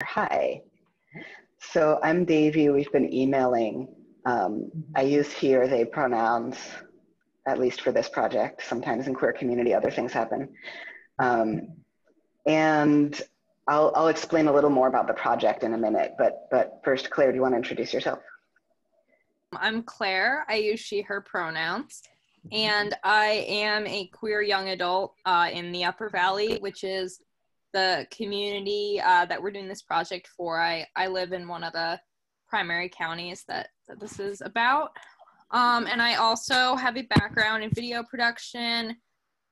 Hi. So I'm Davey. We've been emailing. I use he or they pronouns, at least for this project. Sometimes in queer community, other things happen. And I'll explain a little more about the project in a minute. But first, Claire, do you want to introduce yourself? I'm Claire. I use she, her pronouns. And I am a queer young adult in the Upper Valley, which is the community that we're doing this project for. I live in one of the primary counties that this is about. And I also have a background in video production,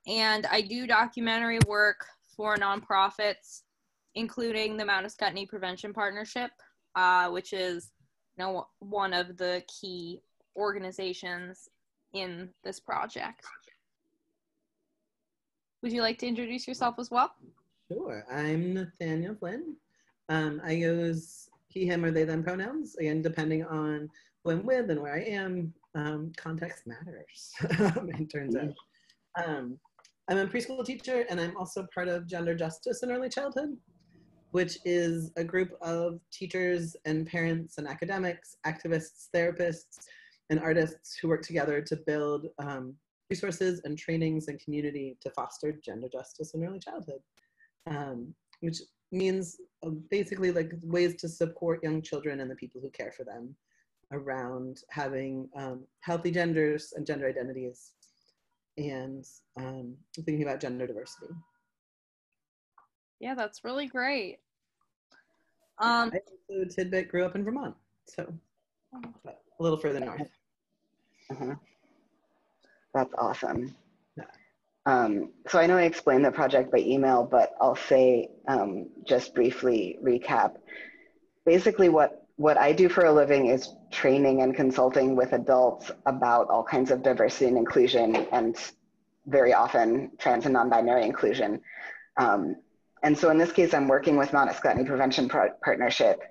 and I do documentary work for nonprofits, including the Mount Scottney Prevention Partnership, which is one of the key organizations in this project. Would you like to introduce yourself as well? Sure. I'm Nathanael Flynn. I use he, him, or they, them pronouns, again, depending on who I'm with and where I am. Context matters, it turns out. I'm a preschool teacher, and I'm also part of Gender Justice in Early Childhood, which is a group of teachers and parents and academics, activists, therapists, and artists who work together to build resources and trainings and community to foster gender justice in early childhood, which means basically like ways to support young children and the people who care for them around having healthy genders and gender identities and thinking about gender diversity. Yeah, that's really great. I also, tidbit, grew up in Vermont, so a little further north. That's awesome. So I know I explained the project by email, but I'll say, just briefly recap. Basically what I do for a living is training and consulting with adults about all kinds of diversity and inclusion, and very often trans and non-binary inclusion. And so in this case, I'm working with Mount Scottney Prevention Partnership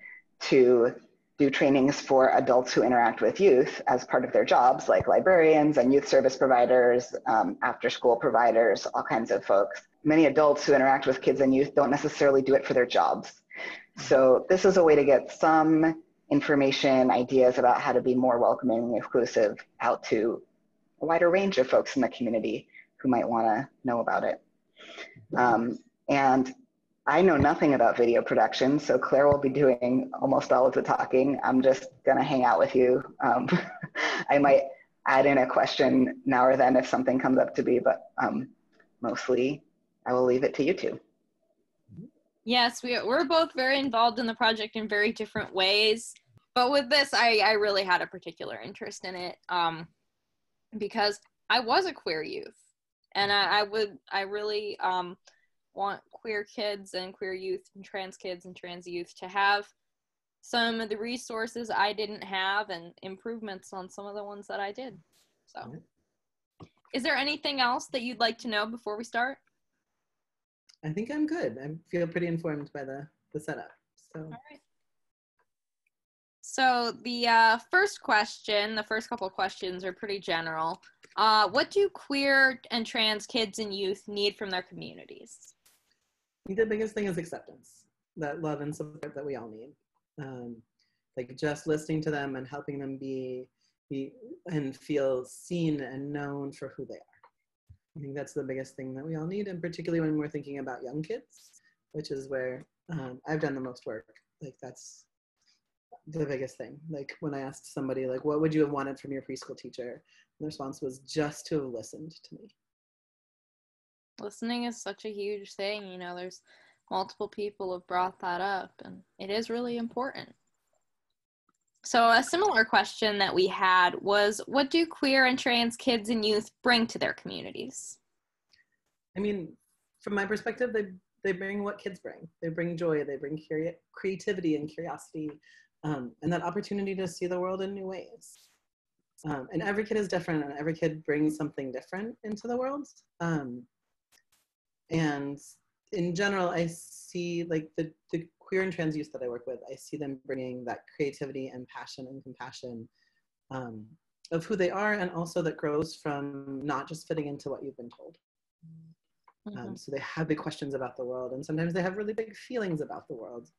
to do trainings for adults who interact with youth as part of their jobs, like librarians and youth service providers, after-school providers, all kinds of folks. Many adults who interact with kids and youth don't necessarily do it for their jobs. So this is a way to get some information, ideas about how to be more welcoming and inclusive out to a wider range of folks in the community who might want to know about it. And I know nothing about video production, so Claire will be doing almost all of the talking. I'm just gonna hang out with you. I might add in a question now or then if something comes up to be, but mostly I will leave it to you two. Yes, we're both very involved in the project in very different ways. But with this, I really had a particular interest in it because I was a queer youth. And I really want queer kids and queer youth and trans kids and trans youth to have some of the resources I didn't have and improvements on some of the ones that I did. So is there anything else that you'd like to know before we start? I think I'm good. I feel pretty informed by the setup. So. All right. So the first question, the first couple of questions are pretty general. What do queer and trans kids and youth need from their communities? I think the biggest thing is acceptance, that love and support that we all need. Like just listening to them and helping them be and feel seen and known for who they are. I think that's the biggest thing that we all need, and particularly when we're thinking about young kids, which is where I've done the most work. Like that's the biggest thing. Like when I asked somebody, like, what would you have wanted from your preschool teacher? The response was just to have listened to me. Listening is such a huge thing. You know, there's multiple people have brought that up, and it is really important. So a similar question that we had was, what do queer and trans kids and youth bring to their communities? I mean, from my perspective, they bring what kids bring. They bring joy, they bring creativity and curiosity, and that opportunity to see the world in new ways. And every kid is different, and every kid brings something different into the world. And in general, I see like the queer and trans youth that I work with, I see them bringing that creativity and passion and compassion of who they are, and also that grows from not just fitting into what you've been told. So they have big questions about the world, and sometimes they have really big feelings about the world.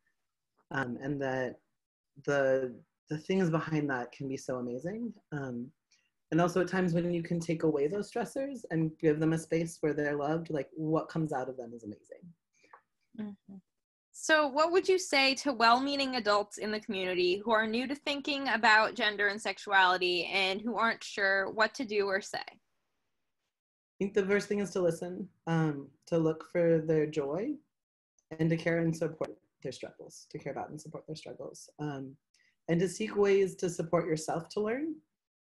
and that the things behind that can be so amazing. And also at times when you can take away those stressors and give them a space where they're loved, like what comes out of them is amazing. Mm-hmm. So what would you say to well-meaning adults in the community who are new to thinking about gender and sexuality and who aren't sure what to do or say? I think the first thing is to listen, to look for their joy and to care and support their struggles, to care about and support their struggles, and to seek ways to support yourself to learn,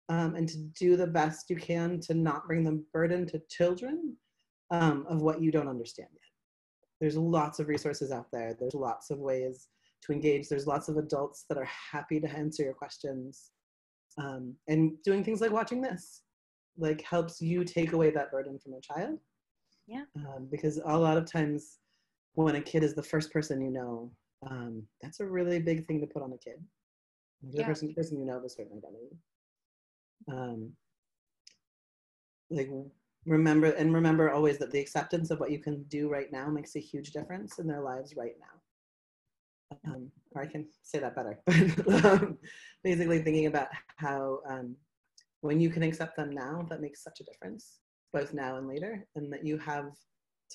and to do the best you can to not bring the burden to children of what you don't understand yet. There's lots of resources out there. There's lots of ways to engage. There's lots of adults that are happy to answer your questions. And doing things like watching this, like helps you take away that burden from a child. Yeah. Because a lot of times when a kid is the first person you know, that's a really big thing to put on a kid. The person you know of a certain identity. Like remember always that the acceptance of what you can do right now makes a huge difference in their lives right now. Or I can say that better, but basically thinking about how when you can accept them now, that makes such a difference, both now and later, and that you have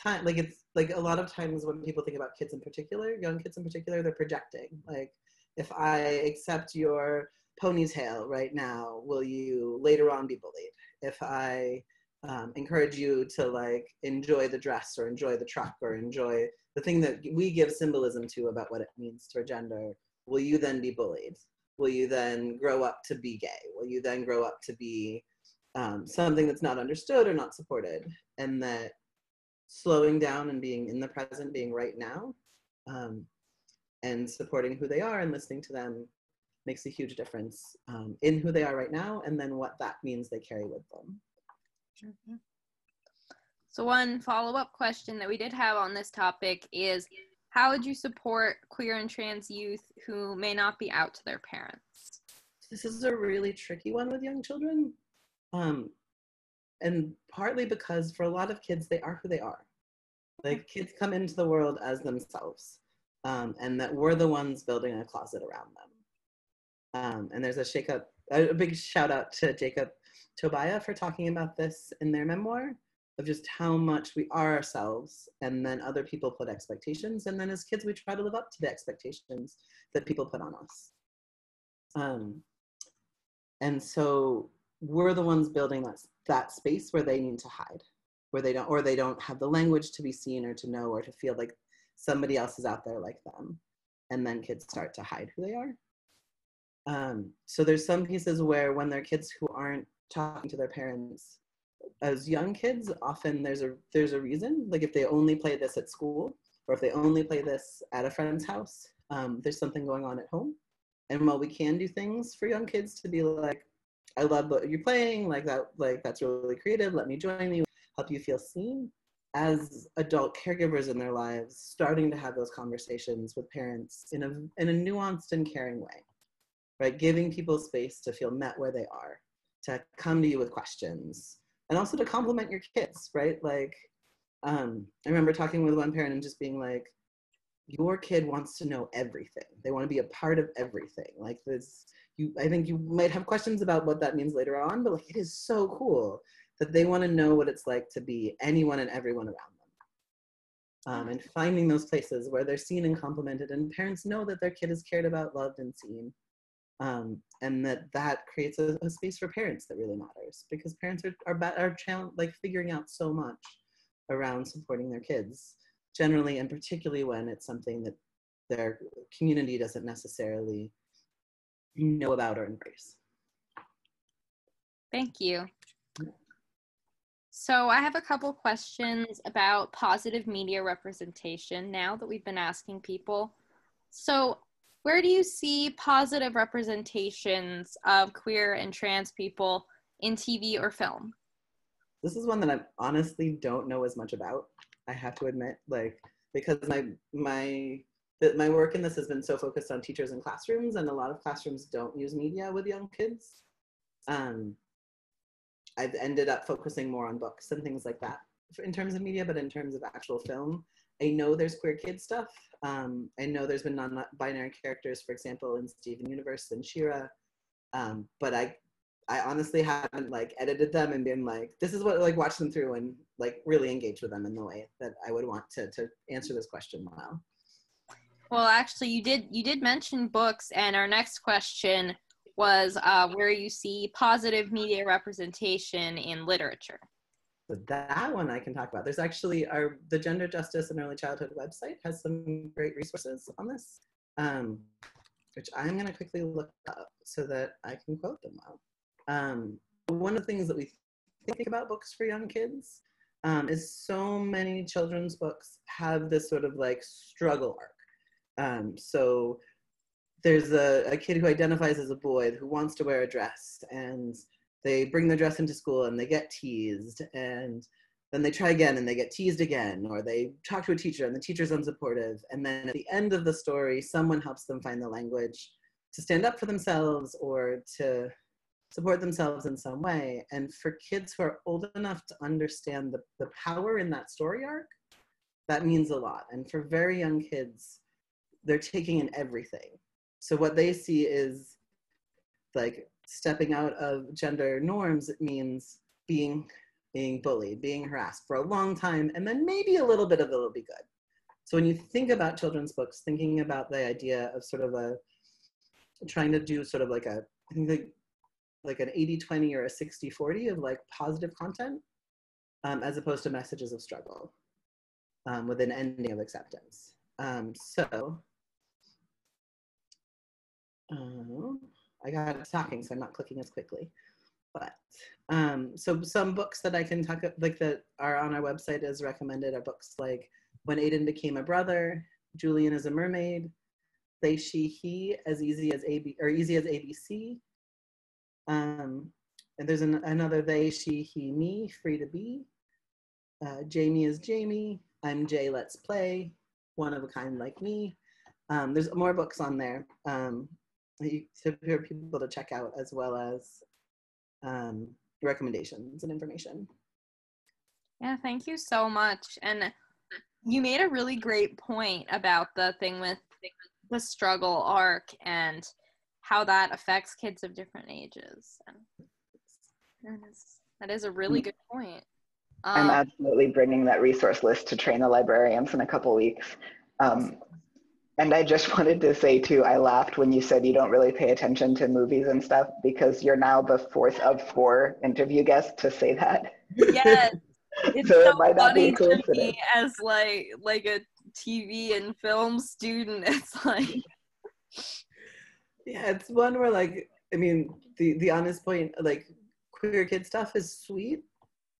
time. Like it's like a lot of times when people think about kids in particular, young kids in particular, they're projecting. Like, if I accept your ponytail right now, will you later on be bullied? If I encourage you to like enjoy the dress or enjoy the truck or enjoy the thing that we give symbolism to about what it means for gender, will you then be bullied? Will you then grow up to be gay? Will you then grow up to be something that's not understood or not supported? And that slowing down and being in the present, being right now, and supporting who they are and listening to them makes a huge difference in who they are right now, and then what that means they carry with them. Mm-hmm. So one follow-up question that we did have on this topic is, how would you support queer and trans youth who may not be out to their parents? This is a really tricky one with young children. And partly because for a lot of kids, they are who they are. Like, kids come into the world as themselves, and that we're the ones building a closet around them. And there's a big shout out to Jacob Tobiah for talking about this in their memoir, of just how much we are ourselves, and then other people put expectations, and then as kids we try to live up to the expectations that people put on us. And so we're the ones building that space where they need to hide, where they don't have the language to be seen or to know or to feel like somebody else is out there like them. And then kids start to hide who they are. So there's some pieces where when they're kids who aren't talking to their parents as young kids, often there's a reason. Like, if they only play this at school, or if they only play this at a friend's house, there's something going on at home. And while we can do things for young kids to be like, I love what you're playing, like that's really creative, let me join you, help you feel seen, as adult caregivers in their lives, starting to have those conversations with parents in a nuanced and caring way, right? Giving people space to feel met where they are, to come to you with questions, and also to compliment your kids, right? Like, I remember talking with one parent and just being like, your kid wants to know everything. They want to be a part of everything. Like this, I think you might have questions about what that means later on, but like, it is so cool that they want to know what it's like to be anyone and everyone around them. And finding those places where they're seen and complimented, and parents know that their kid is cared about, loved, and seen. And that creates a space for parents that really matters, because parents are like figuring out so much around supporting their kids, generally, and particularly when it's something that their community doesn't necessarily know about or embrace. Thank you. So I have a couple questions about positive media representation now that we've been asking people. So where do you see positive representations of queer and trans people in TV or film? This is one that I honestly don't know as much about, I have to admit, like, because my work in this has been so focused on teachers and classrooms, and a lot of classrooms don't use media with young kids. I've ended up focusing more on books and things like that in terms of media, but in terms of actual film, I know there's queer kid stuff. I know there's been non-binary characters, for example, in Steven Universe and She-Ra, but I honestly haven't like edited them and been like, this is what, like, watch them through and like really engage with them in the way that I would want to answer this question well. Well, actually, you did mention books, and our next question was where you see positive media representation in literature. So that one I can talk about. There's actually the Gender Justice and Early Childhood website has some great resources on this, which I'm going to quickly look up so that I can quote them well. One of the things that we think about books for young kids is so many children's books have this sort of like struggle arc. So there's a kid who identifies as a boy who wants to wear a dress, and they bring their dress into school and they get teased, and then they try again and they get teased again, or they talk to a teacher and the teacher's unsupportive. And then at the end of the story, someone helps them find the language to stand up for themselves or to support themselves in some way. And for kids who are old enough to understand the power in that story arc, that means a lot. And for very young kids, they're taking in everything. So what they see is like stepping out of gender norms. It means being bullied, being harassed for a long time, and then maybe a little bit of it'll be good. So when you think about children's books, thinking about the idea of sort of trying to do sort of like I think like an 80-20 or a 60-40 of like positive content, as opposed to messages of struggle with an ending of acceptance. I got it talking, so I'm not clicking as quickly. But so some books that I can talk like that are on our website as recommended are books like When Aiden Became a Brother, Julian is a Mermaid, They, She, He, as easy as ABC. And there's another They, She, He, Me, Free to Be. Jamie is Jamie, I'm Jay, Let's Play, One of a Kind Like Me. There's more books on there for people to check out, as well as recommendations and information. Yeah, thank you so much. And you made a really great point about the thing with the struggle arc and how that affects kids of different ages. And that is a really good point. I'm absolutely bringing that resource list to train the librarians in a couple weeks. And I just wanted to say too, I laughed when you said you don't really pay attention to movies and stuff, because you're now the fourth of 4 interview guests to say that. Yes, it's so so it might not be funny a to coincidence. me as like a TV and film student. It's like, yeah, it's one where like, I mean, the honest point, like queer kid stuff is sweet,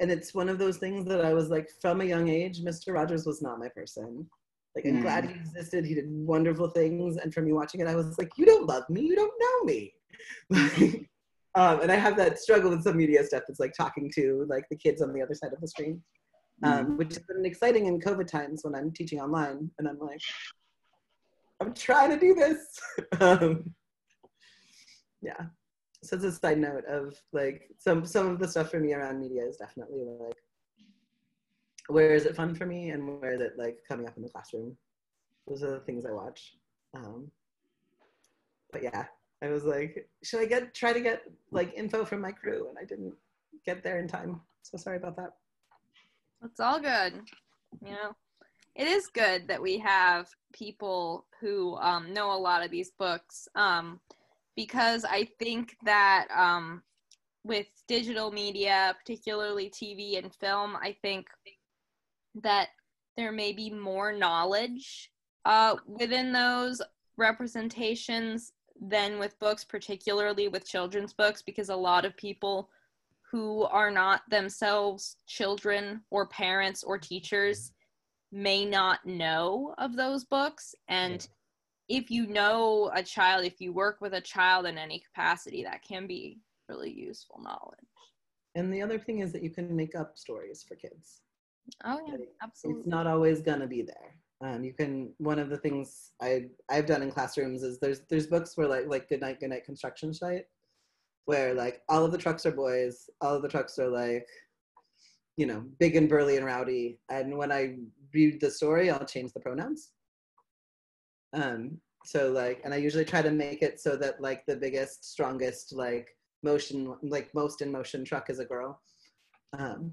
and it's one of those things that I was like, from a young age, Mr. Rogers was not my person. Like, I'm glad he existed. He did wonderful things. And for me watching it, I was like, you don't love me. You don't know me. And I have that struggle with some media stuff. It's like talking to like the kids on the other side of the screen, which has been exciting in COVID times when I'm teaching online. And I'm like, I'm trying to do this. Yeah. So it's a side note of like some of the stuff for me around media is definitely like, where is it fun for me and where is it like coming up in the classroom? Those are the things I watch. But yeah, I was like, should I try to get like info from my crew, and I didn't get there in time. So sorry about that. it's all good. You know, it is good that we have people who know a lot of these books, because I think that with digital media, particularly TV and film, I think that there may be more knowledge within those representations than with books, particularly with children's books, because a lot of people who are not themselves children or parents or teachers may not know of those books. And if you know a child, if you work with a child in any capacity, that can be really useful knowledge. And the other thing is that you can make up stories for kids. Oh yeah, absolutely. It's not always gonna be there. You can. One of the things I've done in classrooms is there's books where like Good Night Construction Site, where like all of the trucks are boys, all of the trucks are like, you know, big and burly and rowdy. And when I read the story, I'll change the pronouns. So like, and I usually try to make it so that like the biggest, strongest, like motion, like most in motion truck is a girl.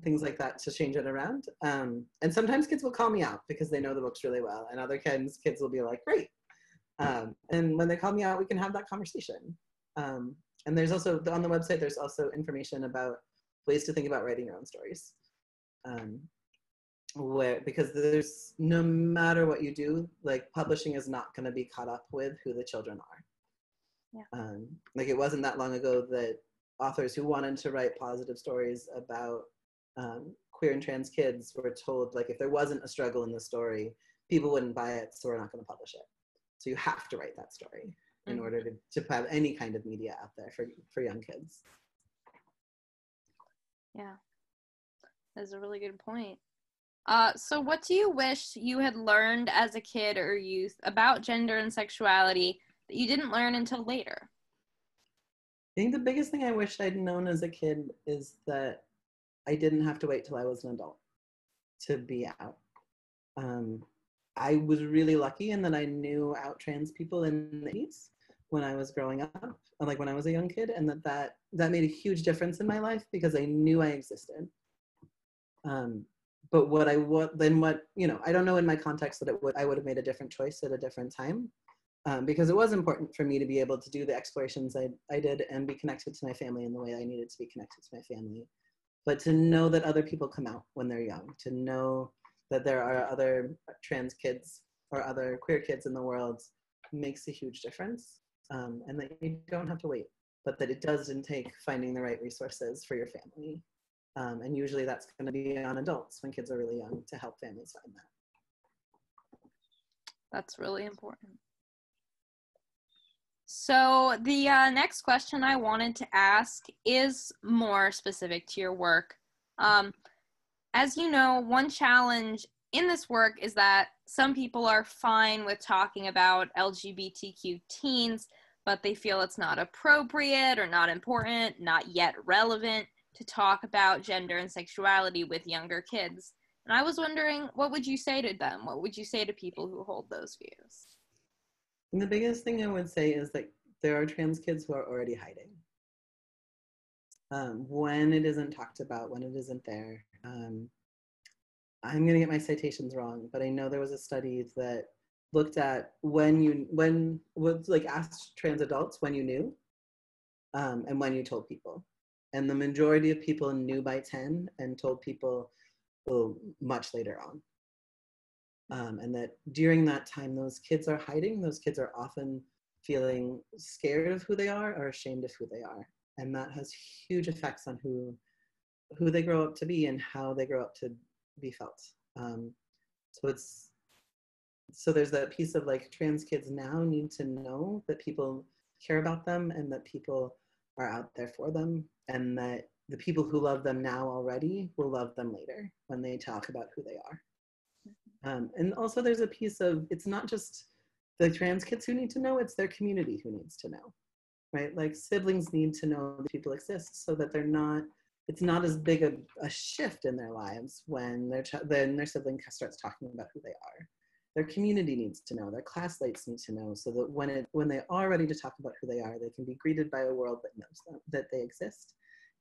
Things like that to change it around. And sometimes kids will call me out because they know the books really well, and other times kids will be like, great. And when they call me out, we can have that conversation. And there's also, on the website, there's also information about ways to think about writing your own stories. Because there's, no matter what you do, like publishing is not going to be caught up with who the children are. Yeah. Like it wasn't that long ago that authors who wanted to write positive stories about queer and trans kids were told, like, if there wasn't a struggle in the story, people wouldn't buy it, so we're not going to publish it. So you have to write that story in order to have any kind of media out there for young kids. Yeah, that's a really good point. So what do you wish you had learned as a kid or youth about gender and sexuality that you didn't learn until later? I think the biggest thing I wish I'd known as a kid is that I didn't have to wait till I was an adult to be out. I was really lucky in that I knew out trans people in the 80s when I was growing up, like when I was a young kid, and that made a huge difference in my life because I knew I existed. But I don't know in my context that I would have made a different choice at a different time, because it was important for me to be able to do the explorations I did and be connected to my family in the way I needed to be connected to my family. But to know that other people come out when they're young, to know that there are other trans kids or other queer kids in the world makes a huge difference, and that you don't have to wait, but that it doesn't take finding the right resources for your family. And usually that's going to be on adults when kids are really young to help families find that. That's really important. So the next question I wanted to ask is more specific to your work. As you know, one challenge in this work is that some people are fine with talking about LGBTQ teens, but they feel it's not appropriate or not important, not yet relevant to talk about gender and sexuality with younger kids. And I was wondering, what would you say to them? What would you say to people who hold those views? And the biggest thing I would say is that there are trans kids who are already hiding. When it isn't talked about, when it isn't there. I'm going to get my citations wrong, but I know there was a study that looked at asked trans adults when you knew, and when you told people. And the majority of people knew by 10 and told people much later on. And that during that time, those kids are hiding. Those kids are often feeling scared of who they are or ashamed of who they are. And that has huge effects on who they grow up to be and how they grow up to be felt. So there's that piece of like trans kids now need to know that people care about them and that people are out there for them, and that the people who love them now already will love them later when they talk about who they are. And also there's a piece of, it's not just the trans kids who need to know, it's their community who needs to know, right? Like siblings need to know that people exist so that it's not as big a shift in their lives when their sibling starts talking about who they are. Their community needs to know, their classmates need to know, so that when they are ready to talk about who they are, they can be greeted by a world that knows them, that they exist.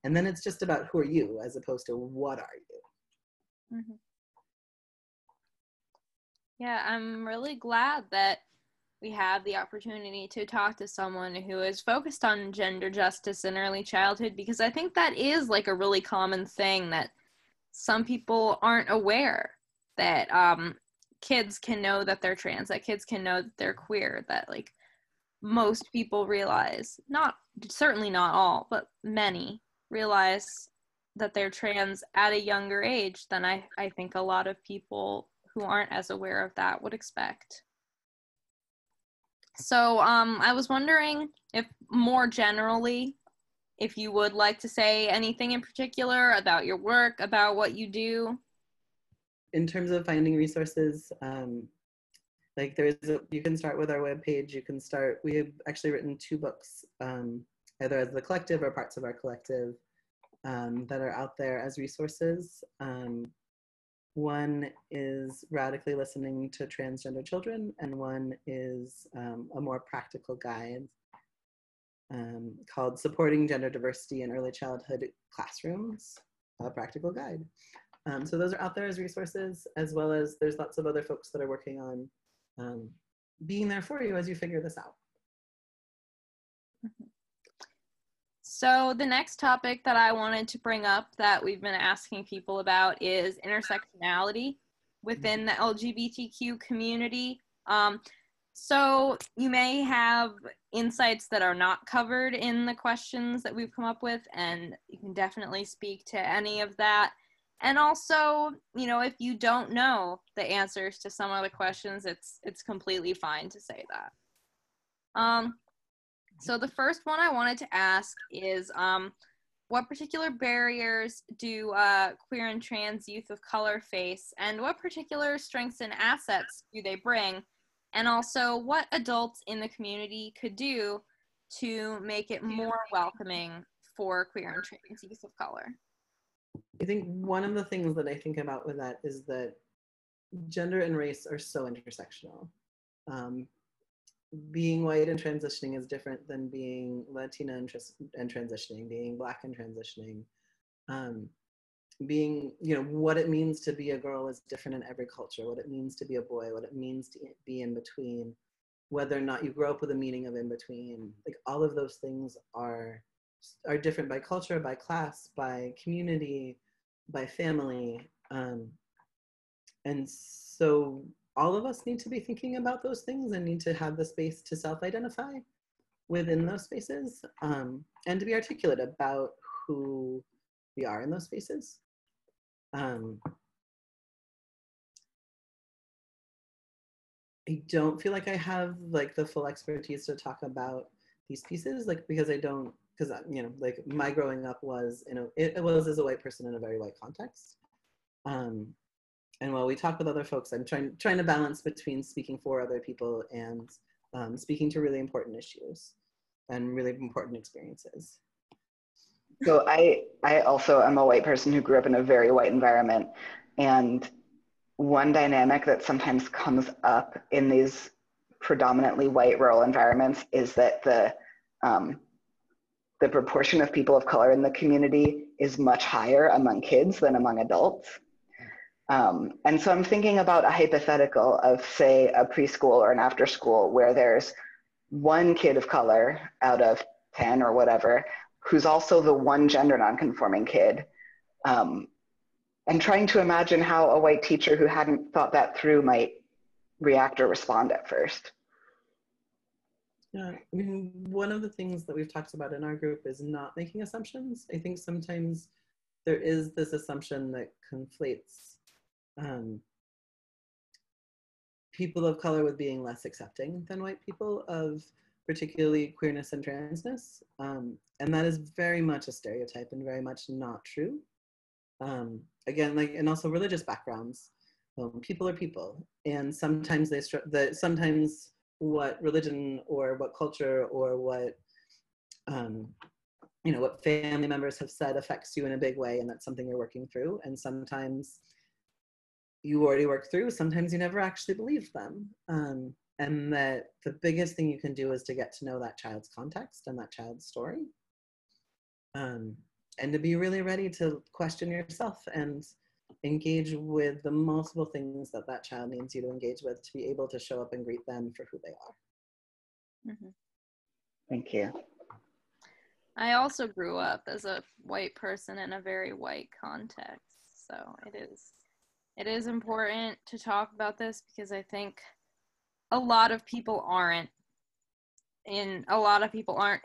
And then it's just about who are you as opposed to what are you. Mm-hmm. Yeah, I'm really glad that we have the opportunity to talk to someone who is focused on gender justice in early childhood, because I think that is like a really common thing that some people aren't aware, that kids can know that they're trans, that kids can know that they're queer, that like most people realize, certainly not all, but many realize that they're trans at a younger age than I think a lot of people who aren't as aware of that would expect. So I was wondering if more generally, if you would like to say anything in particular about your work, about what you do. In terms of finding resources, like you can start with our webpage. We have actually written 2 books, either as the collective or parts of our collective, that are out there as resources. One is radically listening to transgender children, and one is a more practical guide called Supporting Gender Diversity in Early Childhood Classrooms, a practical guide. So those are out there as resources, as well as there's lots of other folks that are working on being there for you as you figure this out. So the next topic that I wanted to bring up that we've been asking people about is intersectionality within the LGBTQ community. So you may have insights that are not covered in the questions that we've come up with, and you can definitely speak to any of that. And also, you know, if you don't know the answers to some of the questions, it's completely fine to say that. So the first one I wanted to ask is, what particular barriers do queer and trans youth of color face, and what particular strengths and assets do they bring? And also, what adults in the community could do to make it more welcoming for queer and trans youth of color? I think one of the things that I think about with that is that gender and race are so intersectional. Being white and transitioning is different than being Latina and transitioning, being Black and transitioning. Being, you know, what it means to be a girl is different in every culture, what it means to be a boy, what it means to be in between, whether or not you grow up with a meaning of in between. Like, all of those things are different by culture, by class, by community, by family. And so all of us need to be thinking about those things and need to have the space to self-identify within those spaces, and to be articulate about who we are in those spaces. I don't feel like I have like the full expertise to talk about these pieces, like, because I don't, because, you know, like, my growing up was, you know, it was as a white person in a very white context. And while we talk with other folks, I'm trying to balance between speaking for other people and speaking to really important issues and really important experiences. So I also am a white person who grew up in a very white environment, and one dynamic that sometimes comes up in these predominantly white rural environments is that the proportion of people of color in the community is much higher among kids than among adults. And so I'm thinking about a hypothetical of, say, a preschool or an after school where there's one kid of color out of 10 or whatever who's also the one gender nonconforming kid. And trying to imagine how a white teacher who hadn't thought that through might react or respond at first. Yeah, I mean, one of the things that we've talked about in our group is not making assumptions. I think sometimes there is this assumption that conflates people of color with being less accepting than white people of particularly queerness and transness. And that is very much a stereotype and very much not true. Again, like, and also religious backgrounds. People are people, and sometimes sometimes what religion or what culture or what you know, what family members have said affects you in a big way, and that's something you're working through. And sometimes you already work through, sometimes you never actually believe them. And that the biggest thing you can do is to get to know that child's context and that child's story. And to be really ready to question yourself and engage with the multiple things that that child needs you to engage with to be able to show up and greet them for who they are. Mm-hmm. Thank you. I also grew up as a white person in a very white context, so it is important to talk about this, because I think a lot of people aren't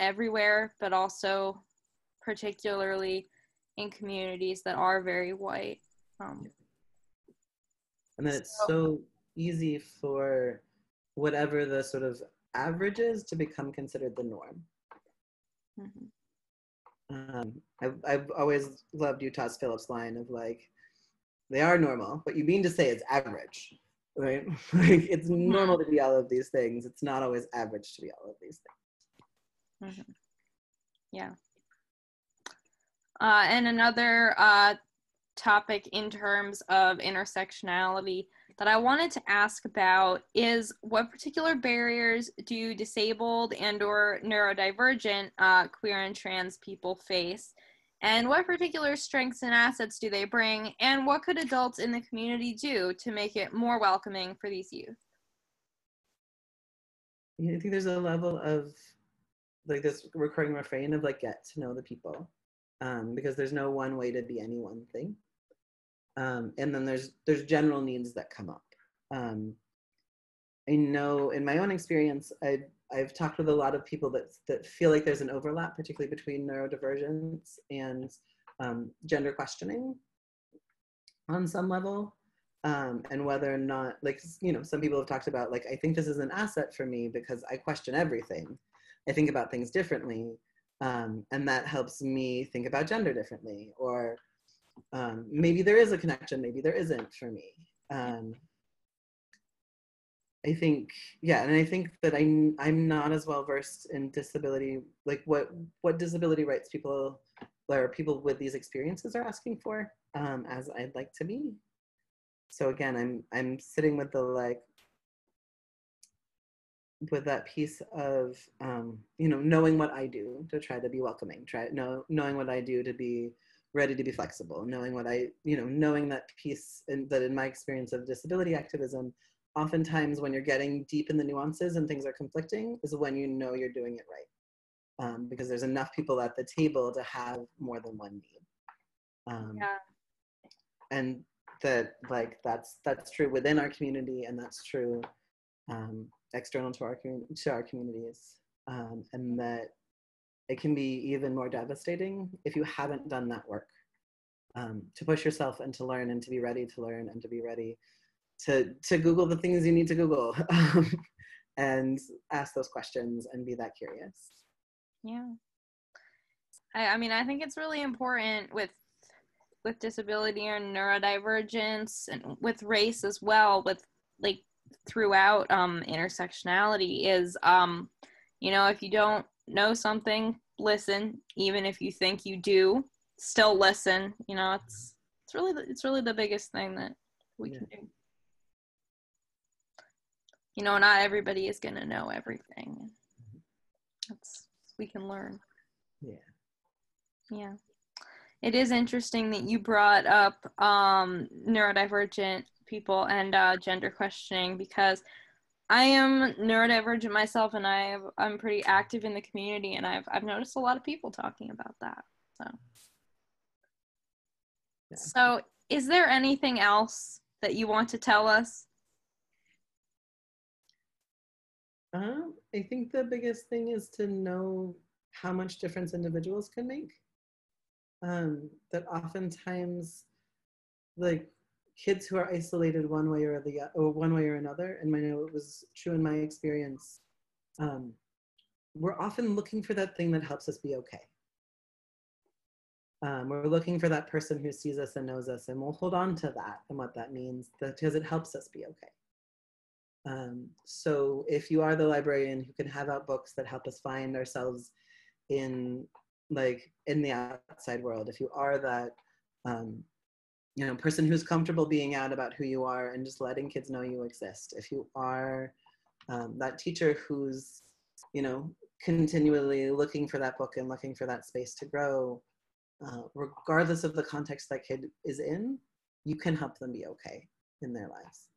everywhere, but also particularly in communities that are very white. And then it's so easy for whatever the sort of average is to become considered the norm. Mm-hmm. I've always loved Utah's Phillips line of like, they are normal, but you mean to say it's average, right? Like, it's normal to be all of these things. It's not always average to be all of these things. Mm-hmm. Yeah. And another topic in terms of intersectionality that I wanted to ask about is what particular barriers do disabled and or neurodivergent queer and trans people face? And what particular strengths and assets do they bring? And what could adults in the community do to make it more welcoming for these youth? I think there's a level of like this recurring refrain of like get to know the people, because there's no one way to be any one thing. And then there's general needs that come up. I know in my own experience, I've talked with a lot of people that feel like there's an overlap, particularly between neurodivergence and gender questioning on some level. And whether or not, like, you know, some people have talked about, like, I think this is an asset for me because I question everything. I think about things differently. And that helps me think about gender differently. Or maybe there is a connection, maybe there isn't for me. I think, yeah, and I think that I'm not as well versed in disability, like what disability rights people or people with these experiences are asking for, as I'd like to be. So again, I'm sitting with the like, with that piece of you know, knowing what I do to try to be welcoming, knowing what I do to be ready to be flexible, knowing what knowing that piece, and that in my experience of disability activism, oftentimes when you're getting deep in the nuances and things are conflicting is when you know you're doing it right, because there's enough people at the table to have more than one need. Yeah. And that, like, that's true within our community, and that's true external to our communities, and that it can be even more devastating if you haven't done that work, to push yourself and to learn and to be ready to learn and to be ready to Google the things you need to Google, and ask those questions and be that curious. Yeah. I mean, I think it's really important with disability or neurodivergence and with race as well, with like throughout intersectionality is, you know, if you don't know something, listen. Even if you think you do, still listen. You know, it's really the biggest thing that we can do. You know, not everybody is gonna know everything. We can learn. Yeah. It is interesting that you brought up neurodivergent people and gender questioning, because I am neurodivergent myself, and I'm pretty active in the community, and I've noticed a lot of people talking about that. So is there anything else that you want to tell us? I think the biggest thing is to know how much difference individuals can make. That oftentimes, like, kids who are isolated one way or another, and I know it was true in my experience, we're often looking for that thing that helps us be okay. We're looking for that person who sees us and knows us, and we'll hold on to that and what that means, because it helps us be okay. So if you are the librarian who can have out books that help us find ourselves in the outside world, if you are that you know, person who's comfortable being out about who you are and just letting kids know you exist, if you are that teacher who's, you know, continually looking for that book and looking for that space to grow, regardless of the context that kid is in, you can help them be okay in their lives.